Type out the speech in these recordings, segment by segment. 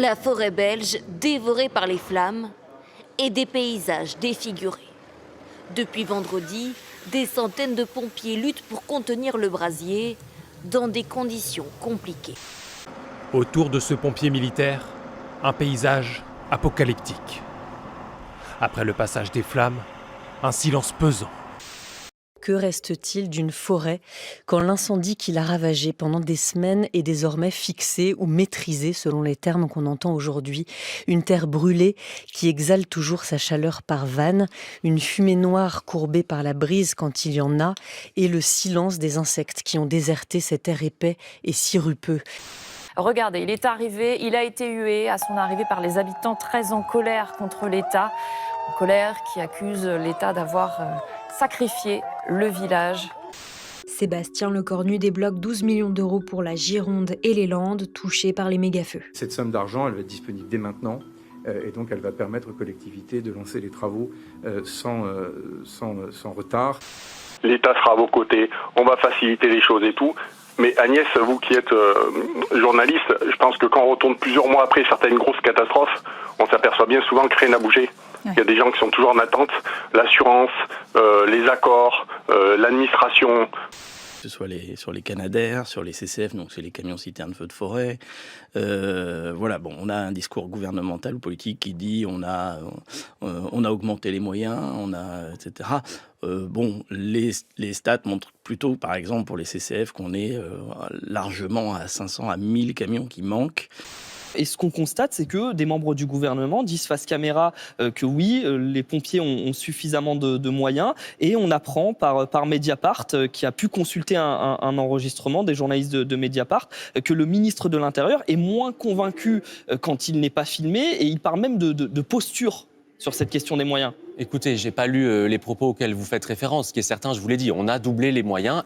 la forêt belge dévorée par les flammes et des paysages défigurés. Depuis vendredi, des centaines de pompiers luttent pour contenir le brasier dans des conditions compliquées. Autour de ce pompier militaire, un paysage apocalyptique. Après le passage des flammes, un silence pesant. Que reste-t-il d'une forêt quand l'incendie qui l'a ravagée pendant des semaines est désormais fixé ou maîtrisé selon les termes qu'on entend aujourd'hui? Une terre brûlée qui exhale toujours sa chaleur par vannes, une fumée noire courbée par la brise quand il y en a, et le silence des insectes qui ont déserté cet air épais et sirupeux. Regardez, il est arrivé, il a été hué à son arrivée par les habitants très en colère contre l'État. En colère qui accuse l'État d'avoir sacrifié le village. Sébastien Lecornu débloque 12 millions d'euros pour la Gironde et les Landes touchées par les méga-feux. Cette somme d'argent, elle va être disponible dès maintenant et donc elle va permettre aux collectivités de lancer les travaux sans retard. L'État sera à vos côtés, on va faciliter les choses et tout. Mais Agnès, vous qui êtes journaliste, je pense que quand on retourne plusieurs mois après certaines grosses catastrophes, on s'aperçoit bien souvent que rien n'a bougé. Il y a des gens qui sont toujours en attente, l'assurance, les accords, l'administration. Que ce soit sur les Canadair, sur les CCF, donc c'est les camions citernes feux de forêt. Voilà, bon, on a un discours gouvernemental ou politique qui dit on a augmenté les moyens, etc. Bon, les stats montrent plutôt, par exemple, pour les CCF, qu'on est largement à 500, à 1000 camions qui manquent. Et ce qu'on constate, c'est que des membres du gouvernement disent face caméra que oui, les pompiers ont suffisamment de moyens. Et on apprend par Mediapart, qui a pu consulter un enregistrement des journalistes de Mediapart, que le ministre de l'Intérieur est moins convaincu quand il n'est pas filmé. Et il parle même de posture sur cette question des moyens. Écoutez, j'ai pas lu les propos auxquels vous faites référence. Ce qui est certain, je vous l'ai dit, on a doublé les moyens.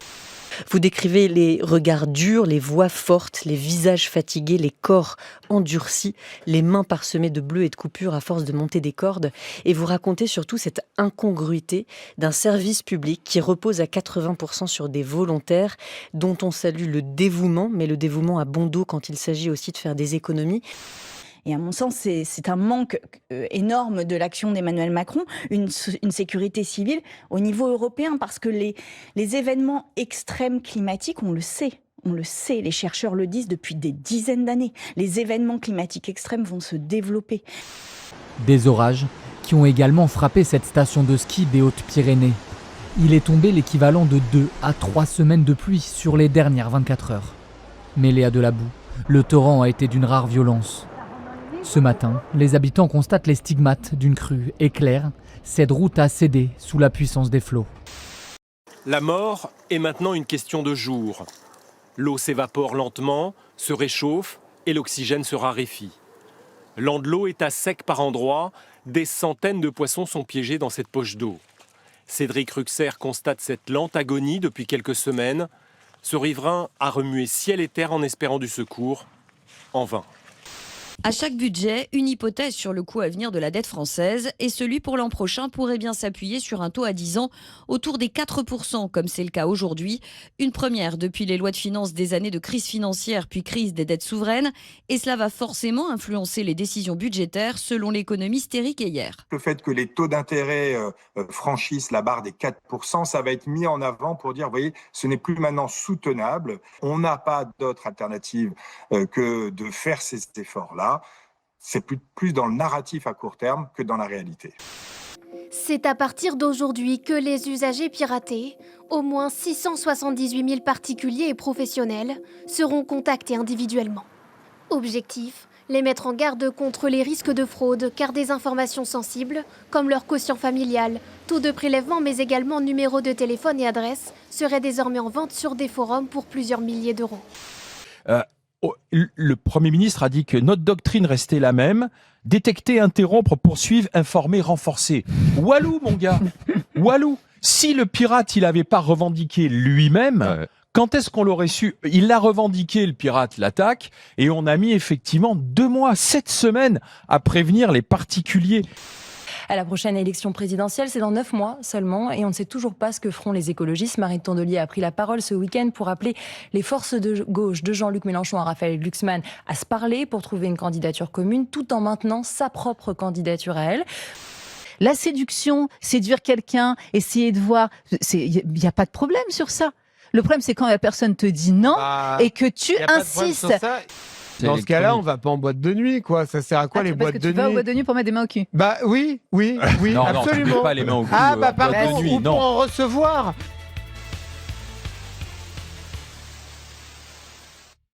Vous décrivez les regards durs, les voix fortes, les visages fatigués, les corps endurcis, les mains parsemées de bleus et de coupures à force de monter des cordes. Et vous racontez surtout cette incongruité d'un service public qui repose à 80% sur des volontaires dont on salue le dévouement, mais le dévouement à bon dos quand il s'agit aussi de faire des économies. Et à mon sens, c'est un manque énorme de l'action d'Emmanuel Macron, une sécurité civile au niveau européen, parce que les événements extrêmes climatiques, on le sait, les chercheurs le disent depuis des dizaines d'années, les événements climatiques extrêmes vont se développer. Des orages qui ont également frappé cette station de ski des Hautes-Pyrénées. Il est tombé l'équivalent de 2 à 3 semaines de pluie sur les dernières 24 heures. Mêlé à de la boue, le torrent a été d'une rare violence. Ce matin, les habitants constatent les stigmates d'une crue éclair. Cette route a cédé sous la puissance des flots. La mort est maintenant une question de jours. L'eau s'évapore lentement, se réchauffe et l'oxygène se raréfie. L'Andelot est à sec par endroits, des centaines de poissons sont piégés dans cette poche d'eau. Cédric Ruxer constate cette lente agonie depuis quelques semaines. Ce riverain a remué ciel et terre en espérant du secours, en vain. À chaque budget, une hypothèse sur le coût à venir de la dette française, et celui pour l'an prochain pourrait bien s'appuyer sur un taux à 10 ans autour des 4%, comme c'est le cas aujourd'hui. Une première depuis les lois de finances des années de crise financière puis crise des dettes souveraines. Et cela va forcément influencer les décisions budgétaires, selon l'économiste Éric Heyer. Le fait que les taux d'intérêt franchissent la barre des 4%, ça va être mis en avant pour dire, vous voyez, ce n'est plus maintenant soutenable. On n'a pas d'autre alternative que de faire ces efforts-là. C'est plus dans le narratif à court terme que dans la réalité. C'est à partir d'aujourd'hui que les usagers piratés, au moins 678 000 particuliers et professionnels, seront contactés individuellement. Objectif, les mettre en garde contre les risques de fraude, car des informations sensibles, comme leur quotient familial, taux de prélèvement, mais également numéro de téléphone et adresse, seraient désormais en vente sur des forums pour plusieurs milliers d'euros. Le Premier ministre a dit que notre doctrine restait la même, détecter, interrompre, poursuivre, informer, renforcer. Walou, mon gars, Walou. Si le pirate, il n'avait pas revendiqué lui-même, quand est-ce qu'on l'aurait su? Il l'a revendiqué, le pirate, l'attaque, et on a mis effectivement 2 mois, 7 semaines à prévenir les particuliers. à la prochaine élection présidentielle. C'est dans 9 mois seulement et on ne sait toujours pas ce que feront les écologistes. Marie Tondelier a pris la parole ce week-end pour appeler les forces de gauche de Jean-Luc Mélenchon à Raphaël Glucksmann à se parler pour trouver une candidature commune tout en maintenant sa propre candidature à elle. La séduction, séduire quelqu'un, essayer de voir, il n'y a pas de problème sur ça. Le problème, c'est quand la personne te dit non et que tu insistes. Dans ce cas-là, on va pas en boîte de nuit, quoi. Ça sert à quoi les boîtes de nuit? Parce que tu vas aux boîtes de nuit pour mettre des mains au cul. Bah oui, non, absolument. Non, tu mets pas les mains au cul. Ah bah pardon, boîte de nuit, ou pour en recevoir.